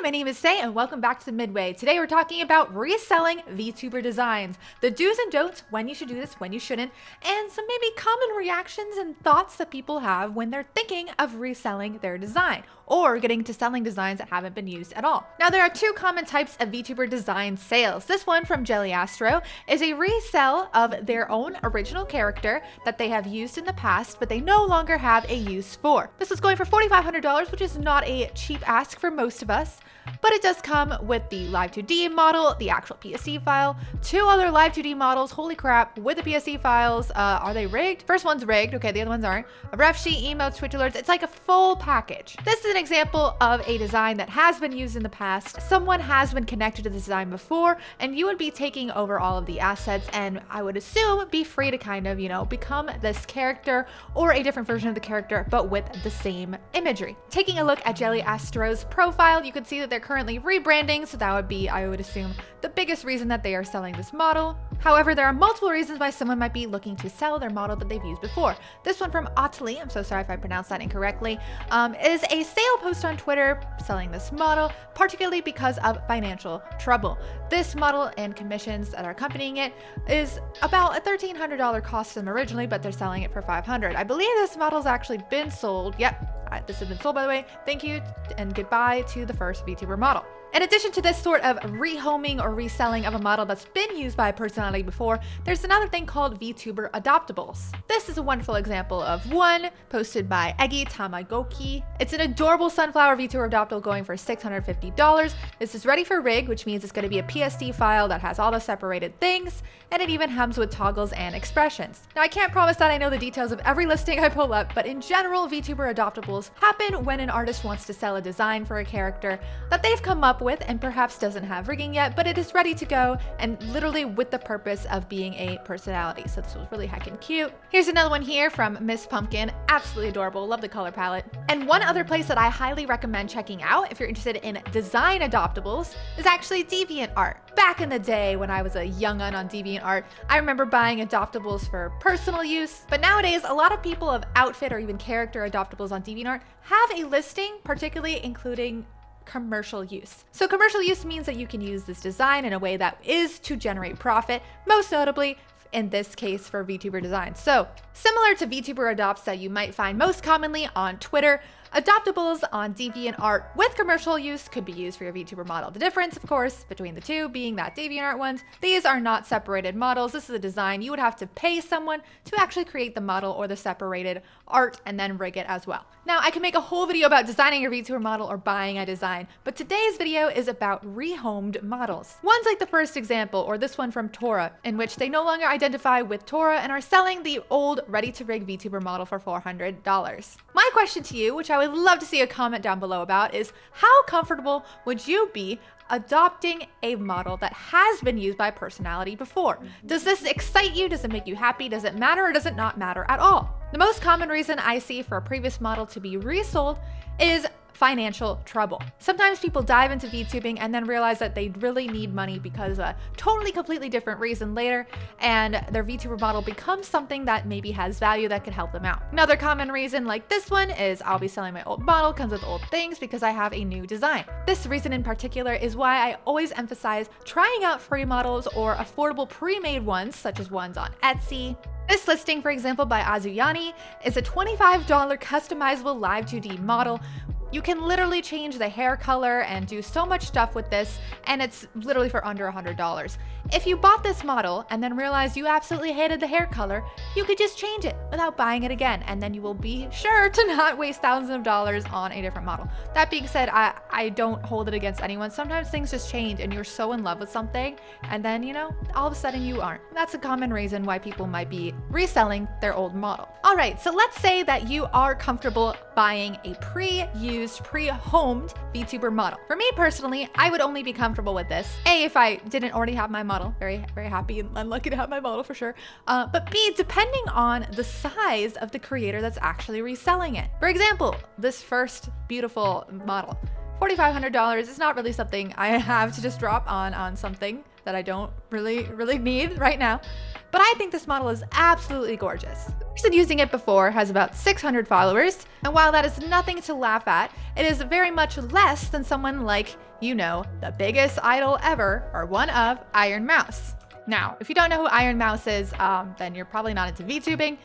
my name is Say and welcome back to Midway. Today we're talking about reselling VTuber designs, the do's and don'ts, when you should do this, when you shouldn't, and some maybe common reactions and thoughts that people have when they're thinking of reselling their design or getting into selling designs that haven't been used at all. Now there are two common types of VTuber design sales. This one from Jelly Astro is a resell of their own original character that they have used in the past, but they no longer have a use for. This is going for $4,500, which is not a cheap ask for most of us, but it does come with the Live 2D model, the actual PSD file, two other Live 2D models, holy crap, with the PSD files. Are they rigged? First one's rigged, okay, the other ones aren't. A ref sheet, emotes, Twitch alerts, it's like a full package. This is an example of a design that has been used in the past. Someone has been connected to the design before, and you would be taking over all of the assets, and I would assume be free to kind of, become this character or a different version of the character, but with the same imagery. Taking a look at Jelly Astro's profile, you can see that they're currently rebranding, so that would be, I would assume, the biggest reason that they are selling this model. However, there are multiple reasons why someone might be looking to sell their model that they've used before. This one from Ottilie, I'm so sorry if I pronounced that incorrectly, is a sale post on Twitter selling this model, particularly because of financial trouble. This model and commissions that are accompanying it is about a $1,300 cost to them originally, but they're selling it for $500. I believe this model's actually been sold. Yep, this has been sold, by the way. Thank you and goodbye to the first VTuber model. In addition to this sort of rehoming or reselling of a model that's been used by a personality before, there's another thing called VTuber adoptables. This is a wonderful example of one posted by Egi Tamagoki. It's an adorable sunflower VTuber adoptable going for $650. This is ready for rig, which means it's going to be a PSD file that has all the separated things, and it even comes with toggles and expressions. Now I can't promise that I know the details of every listing I pull up, but in general, VTuber adoptables happen when an artist wants to sell a design for a character that they've come up with and perhaps doesn't have rigging yet, but it is ready to go and literally with the purpose of being a personality. So this was really heckin' cute. Here's another one here from Miss Pumpkin. Absolutely adorable. Love the color palette. And one other place that I highly recommend checking out if you're interested in design adoptables is actually DeviantArt. Back in the day when I was a young'un on DeviantArt, I remember buying adoptables for personal use, but nowadays a lot of people of outfit or even character adoptables on DeviantArt have a listing, particularly including commercial use. So commercial use means that you can use this design in a way that is to generate profit, most notably in this case for VTuber designs. So similar to VTuber adopts that you might find most commonly on Twitter, adoptables on DeviantArt with commercial use could be used for your VTuber model. The difference, of course, between the two being that DeviantArt ones, these are not separated models. This is a design you would have to pay someone to actually create the model or the separated art and then rig it as well. Now, I can make a whole video about designing your VTuber model or buying a design, but today's video is about rehomed models. One's like the first example, or this one from Tora, in which they no longer identify with Tora and are selling the old ready-to-rig VTuber model for $400. My question to you, which I would love to see a comment down below about, is how comfortable would you be adopting a model that has been used by a personality before? Does this excite you? Does it make you happy? Does it matter or does it not matter at all? The most common reason I see for a previous model to be resold is financial trouble. Sometimes people dive into VTubing and then realize that they really need money because of a totally completely different reason later, and their VTuber model becomes something that maybe has value that could help them out. Another common reason like this one is I'll be selling my old model, comes with old things because I have a new design. This reason in particular is why I always emphasize trying out free models or affordable pre-made ones, such as ones on Etsy. This listing, for example, by Azuyani is a $25 customizable Live 2D model. You can literally change the hair color and do so much stuff with this, and it's literally for under $100. If you bought this model and then realized you absolutely hated the hair color, you could just change it without buying it again, and then you will be sure to not waste thousands of dollars on a different model. That being said, I don't hold it against anyone. Sometimes things just change and you're so in love with something, and then, all of a sudden you aren't. That's a common reason why people might be reselling their old model. All right, so let's say that you are comfortable buying a pre-used, pre-homed VTuber model. For me personally, I would only be comfortable with this. A, if I didn't already have my model, very, very happy and lucky to have my model for sure. But B, depending on the size of the creator that's actually reselling it. For example, this first beautiful model, $4,500 is not really something I have to just drop on something that I don't really need right now. But I think this model is absolutely gorgeous. Person using it before has about 600 followers, and while that is nothing to laugh at, it is very much less than someone like, you know, the biggest idol ever, or one of Iron Mouse. Now, if you don't know who Iron Mouse is, then you're probably not into VTubing.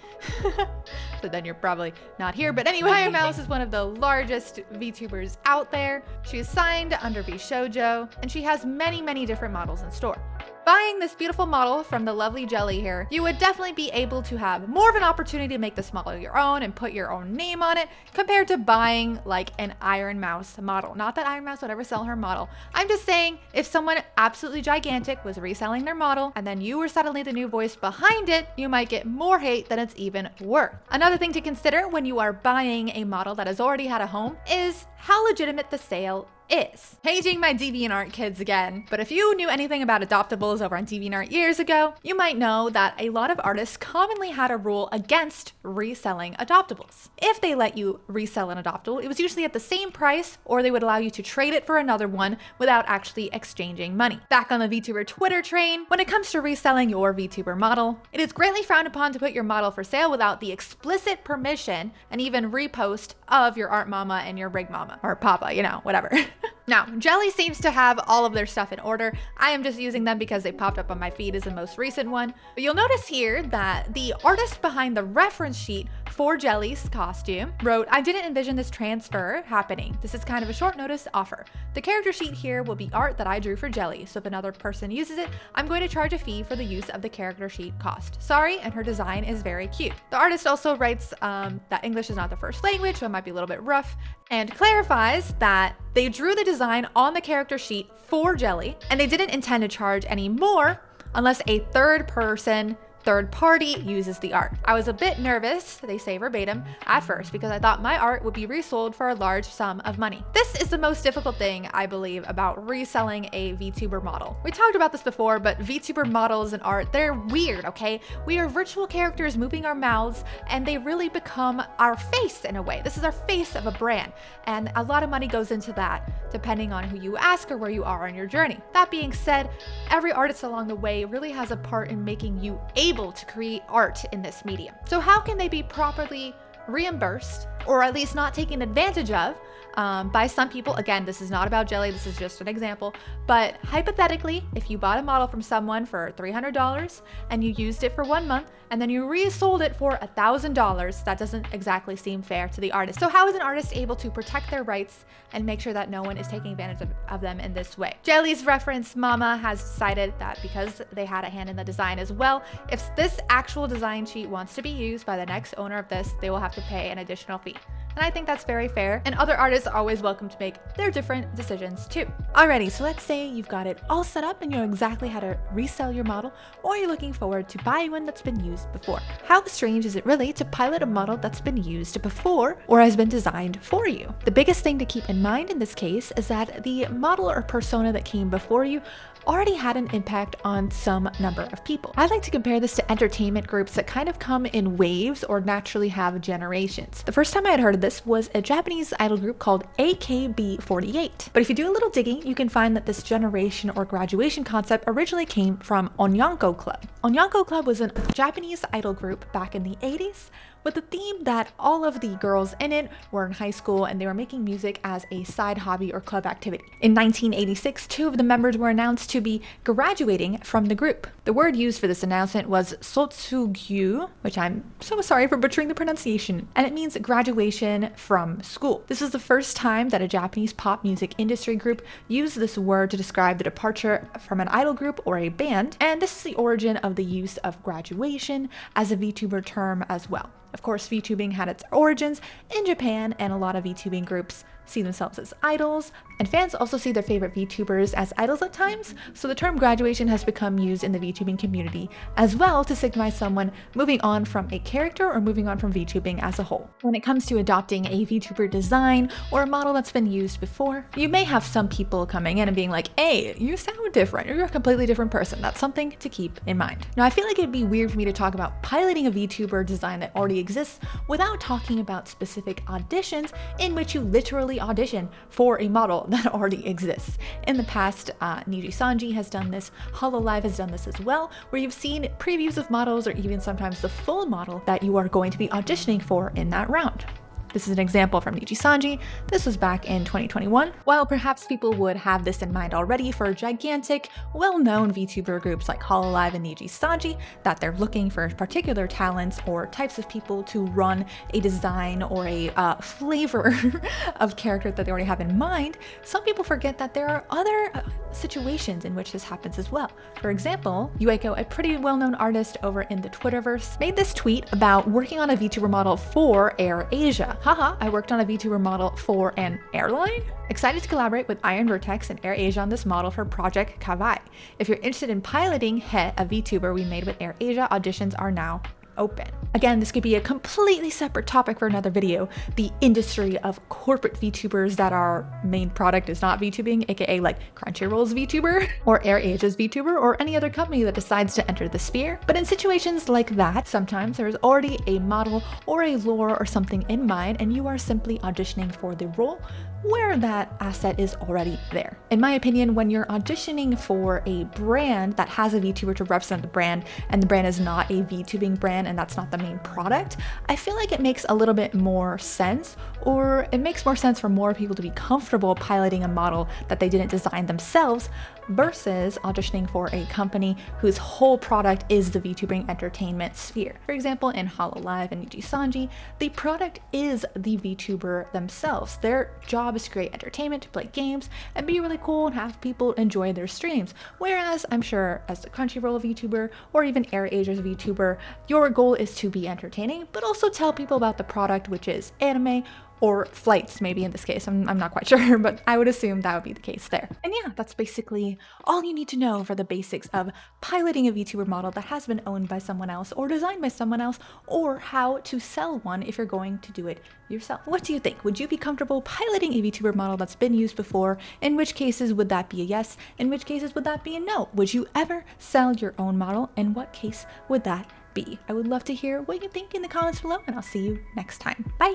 So then you're probably not here. But anyway, Iron Mouse is one of the largest VTubers out there. She is signed under VShojo, and she has many, many different models in store. Buying this beautiful model from the lovely Jelly here, you would definitely be able to have more of an opportunity to make this model your own and put your own name on it compared to buying like an Iron Mouse model. Not that Iron Mouse would ever sell her model. I'm just saying if someone absolutely gigantic was reselling their model and then you were suddenly the new voice behind it, you might get more hate than it's even worth. Another thing to consider when you are buying a model that has already had a home is how legitimate the sale is. Paging my DeviantArt kids again, but if you knew anything about adoptables over on DeviantArt years ago, you might know that a lot of artists commonly had a rule against reselling adoptables. If they let you resell an adoptable, it was usually at the same price, or they would allow you to trade it for another one without actually exchanging money. Back on the VTuber Twitter train, when it comes to reselling your VTuber model, it is greatly frowned upon to put your model for sale without the explicit permission and even repost of your art mama and your rig mama, or papa, you know, whatever. Now, Jelly seems to have all of their stuff in order. I am just using them because they popped up on my feed as the most recent one. But you'll notice here that the artist behind the reference sheet for Jelly's costume wrote, "I didn't envision this transfer happening. This is kind of a short notice offer. The character sheet here will be art that I drew for Jelly, so if another person uses it, I'm going to charge a fee for the use of the character sheet cost. Sorry, and her design is very cute." The artist also writes that English is not the first language, so it might be a little bit rough, and clarifies that they drew the design on the character sheet for Jelly, and they didn't intend to charge any more unless a third party uses the art. I was a bit nervous, they say verbatim, at first because I thought my art would be resold for a large sum of money. This is the most difficult thing, I believe, about reselling a VTuber model. We talked about this before, but VTuber models and art, they're weird, okay? We are virtual characters moving our mouths, and they really become our face in a way. This is our face of a brand, and a lot of money goes into that, depending on who you ask or where you are on your journey. That being said, every artist along the way really has a part in making you able to create art in this medium. So how can they be properly reimbursed, or at least not taken advantage of, by some people? Again, this is not about Jelly, this is just an example, but hypothetically, if you bought a model from someone for $300 and you used it for 1 month and then you resold it for $1,000, that doesn't exactly seem fair to the artist. So how is an artist able to protect their rights and make sure that no one is taking advantage of them in this way? Jelly's reference mama has decided that because they had a hand in the design as well, if this actual design sheet wants to be used by the next owner of this, they will have to pay an additional fee. And I think that's very fair, and other artists are always welcome to make their different decisions too. Alrighty, so let's say you've got it all set up and you know exactly how to resell your model, or you're looking forward to buying one that's been used before. How strange is it really to pilot a model that's been used before or has been designed for you? The biggest thing to keep in mind in this case is that the model or persona that came before you already had an impact on some number of people. I like to compare this to entertainment groups that kind of come in waves or naturally have generations. The first time I had heard of this was a Japanese idol group called AKB48. But if you do a little digging, you can find that this generation or graduation concept originally came from Onyanko Club. Onyanko Club was a Japanese idol group back in the 80s with the theme that all of the girls in it were in high school and they were making music as a side hobby or club activity. In 1986, 2 of the members were announced to be graduating from the group. The word used for this announcement was sotsugyu, which I'm so sorry for butchering the pronunciation, and it means graduation from school. This is the first time that a Japanese pop music industry group used this word to describe the departure from an idol group or a band, and this is the origin of the use of graduation as a VTuber term as well. Of course, VTubing had its origins in Japan, and a lot of VTubing groups see themselves as idols, and fans also see their favorite VTubers as idols at times, so the term graduation has become used in the VTubing community as well to signify someone moving on from a character or moving on from VTubing as a whole. When it comes to adopting a VTuber design or a model that's been used before, you may have some people coming in and being like, hey, you sound different, you're a completely different person. That's something to keep in mind. Now, I feel like it'd be weird for me to talk about piloting a VTuber design that already exists without talking about specific auditions in which you literally simply audition for a model that already exists. In the past, Nijisanji has done this, Hololive has done this as well, where you've seen previews of models or even sometimes the full model that you are going to be auditioning for in that round. This is an example from Nijisanji. This was back in 2021. While perhaps people would have this in mind already for gigantic, well-known VTuber groups like Hololive and Nijisanji, that they're looking for particular talents or types of people to run a design or a flavor of character that they already have in mind, some people forget that there are other situations in which this happens as well. For example, Yueko, a pretty well-known artist over in the Twitterverse, made this tweet about working on a VTuber model for AirAsia. Haha, I worked on a VTuber model for an airline? Excited to collaborate with Iron Vertex and AirAsia on this model for Project Kawaii. If you're interested in piloting He, a VTuber we made with AirAsia, auditions are now open. Again, this could be a completely separate topic for another video. The industry of corporate VTubers that our main product is not VTubing, aka like Crunchyroll's VTuber, or AirAsia's VTuber, or any other company that decides to enter the sphere. But in situations like that, sometimes there's already a model or a lore or something in mind, and you are simply auditioning for the role where that asset is already there. In my opinion, when you're auditioning for a brand that has a VTuber to represent the brand, and the brand is not a VTubing brand and that's not the main product, I feel like it makes a little bit more sense, or it makes more sense for more people to be comfortable piloting a model that they didn't design themselves versus auditioning for a company whose whole product is the VTubing entertainment sphere. For example, in Hololive and Nijisanji, the product is the VTuber themselves. Their job is to create entertainment, to play games, and be really cool and have people enjoy their streams. Whereas I'm sure as the Crunchyroll VTuber or even AirAsia's VTuber, your goal is to be entertaining, but also tell people about the product, which is anime, or flights, maybe in this case. I'm not quite sure, but I would assume that would be the case there. And yeah, that's basically all you need to know for the basics of piloting a VTuber model that has been owned by someone else or designed by someone else, or how to sell one if you're going to do it yourself. What do you think? Would you be comfortable piloting a VTuber model that's been used before? In which cases would that be a yes? In which cases would that be a no? Would you ever sell your own model? In what case would that be? I would love to hear what you think in the comments below, and I'll see you next time. Bye!